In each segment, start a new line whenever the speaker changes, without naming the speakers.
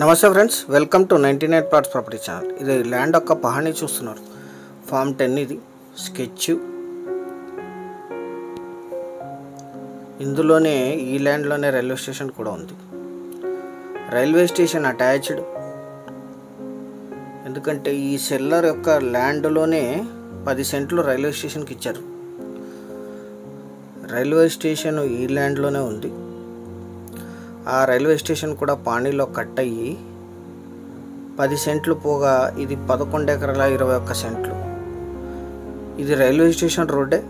నమస్తే friends, welcome to 99 plots property channel. ఇది land యొక్క పహాణి చూస్తున్నారు. ఫామ్ 10 ఇది స్కెచ్. ఇందులోనే ఈ ల్యాండ్లోనే రైల్వే స్టేషన్ కూడా ఉంది. Railway station attached. ఎందుకంటే ఈ సెల్లర్ యొక్క ల్యాండ్లోనే 10 సెంట్లు రైల్వే స్టేషన్కి ఇచ్చారు. రైల్వే స్టేషన్ ఈ ల్యాండ్లోనే ఉంది. ఆ రైల్వే స్టేషన్ కూడా పాణిలో కట్ అయ్యి 10 సెంట్లు పోగా ఇది 11 ఎకరాల 21 సెంట్లు. ఇది రైల్వే స్టేషన్ రోడ్డే.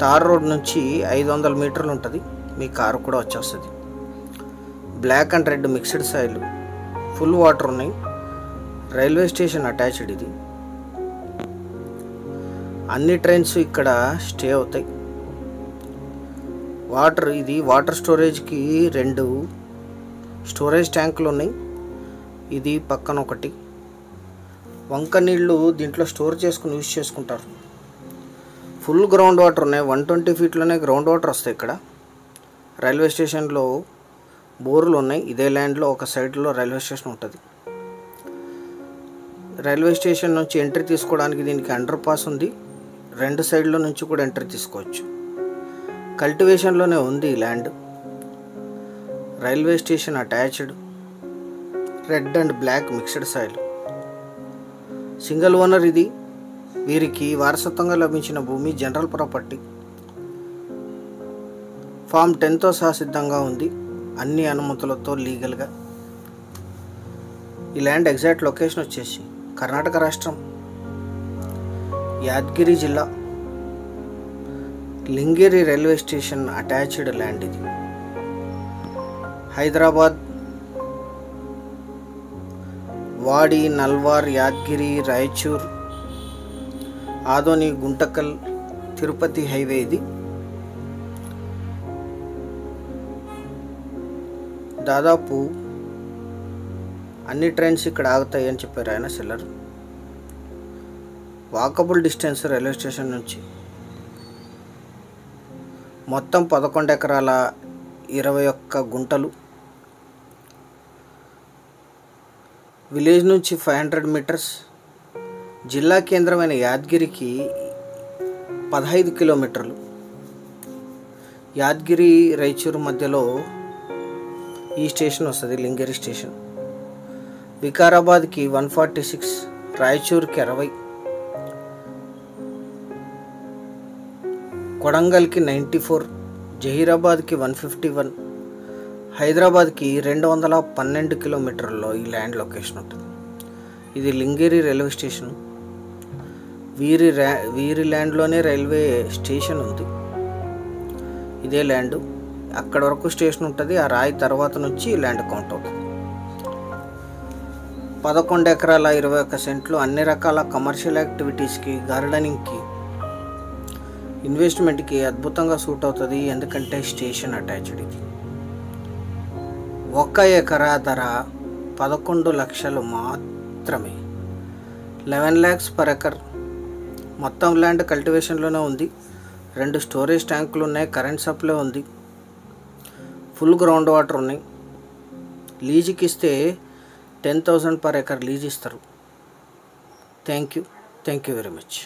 తార్ రోడ్ నుంచి 500 మీటర్లు ఉంటుంది. మీ కారు కూడా వచ్చేస్తుంది. Black and red mixed soil, full water ఉన్నాయి. Railway station attached. ఇది అన్ని ట్రైన్స్ ఇక్కడ స్టే అవుతాయి. ఇది వాటర్ స్టోరేజ్కి 2 స్టోరేజ్ ట్యాంకులు ఉన్నాయి. ఇది పక్కన ఒకటి. వంక నీళ్ళు దీంట్లో స్టోర్ చేసుకుని యూజ్ చేసుకుంటారు. ఫుల్ గ్రౌండ్ వాటర్ ఉన్నాయి. 120 ఫీట్లోనే గ్రౌండ్ వాటర్ వస్తాయి. ఇక్కడ రైల్వే స్టేషన్లో బోర్లు ఉన్నాయి. ఇదే ల్యాండ్లో ఒక సైడ్లో రైల్వే స్టేషన్ ఉంటుంది. రైల్వే స్టేషన్ నుంచి ఎంట్రీ తీసుకోవడానికి దీనికి అండర్ పాస్ ఉంది. 2 సైడ్ల నుంచి కూడా ఎంట్రీ తీసుకోవచ్చు. కల్టివేషన్లోనే ఉంది ఈ land. Railway station attached. Red and black mixed soil. Single owner ఇది. వీరికి వారసత్వంగా లభించిన భూమి జనరల్ ప్రాపర్టీ. ఫామ్ 10తో సహా సిద్ధంగా ఉంది. అన్ని అనుమతులతో లీగల్గా. ఈ ల్యాండ్ ఎగ్జాక్ట్ లొకేషన్ వచ్చేసి కర్ణాటక రాష్ట్రం, యాదగిరి జిల్లా, లింగేరి రైల్వే స్టేషన్ అటాచ్డ్ ల్యాండ్. ఇది హైదరాబాద్, వాడి, నల్వార్, యాదగిరి, రాయచూర్, ఆదోని, గుంటకల్, తిరుపతి హైవే. ఇది దాదాపు అన్ని ట్రైన్స్ ఇక్కడ ఆగుతాయి అని చెప్పారు ఆయన seller. Walkable distance railway station నుంచి. మొత్తం 11 ఎకరాల 21 గుంటలు. విలేజ్ నుంచి 500 మీటర్స్. జిల్లా కేంద్రమైన యాదగిరికి 15 కిలోమీటర్లు. యాదగిరి రాయచూర్ మధ్యలో ఈ స్టేషన్ వస్తుంది, లింగేరి స్టేషన్. వికారాబాద్కి 146, రాయచూర్కి 60, కొడంగల్కి 94, జహీరాబాద్కి 151, హైదరాబాద్కి 212 కిలోమీటర్లలో ఈ ల్యాండ్ లొకేషన్ ఉంటుంది. ఇది లింగేరి రైల్వే స్టేషన్. వీరి ల్యాండ్లోనే రైల్వే స్టేషన్ ఉంది. ఇదే ల్యాండ్. అక్కడ వరకు స్టేషన్ ఉంటుంది. ఆ రాయి తర్వాత నుంచి ల్యాండ్ కౌంట్ అవుతుంది. 11 ఎకరాల 21 సెంట్లు. అన్ని రకాల కమర్షియల్ యాక్టివిటీస్కి, గార్డెనింగ్కి, ఇన్వెస్ట్మెంట్కి అద్భుతంగా సూట్ అవుతుంది. ఎందుకంటే స్టేషన్ అటాచ్డ్. ఇది 1 ఎకరా ధర 11 లక్షలు మాత్రమే. 11 lakhs per acre. మొత్తం ల్యాండ్ కల్టివేషన్లోనే ఉంది. 2 స్టోరేజ్ ట్యాంకులు ఉన్నాయి. కరెంట్ సప్లై ఉంది. ఫుల్ గ్రౌండ్ వాటర్ ఉన్నాయి. లీజుకి ఇస్తే 10,000 per acre లీజ్ ఇస్తారు. Thank you very much.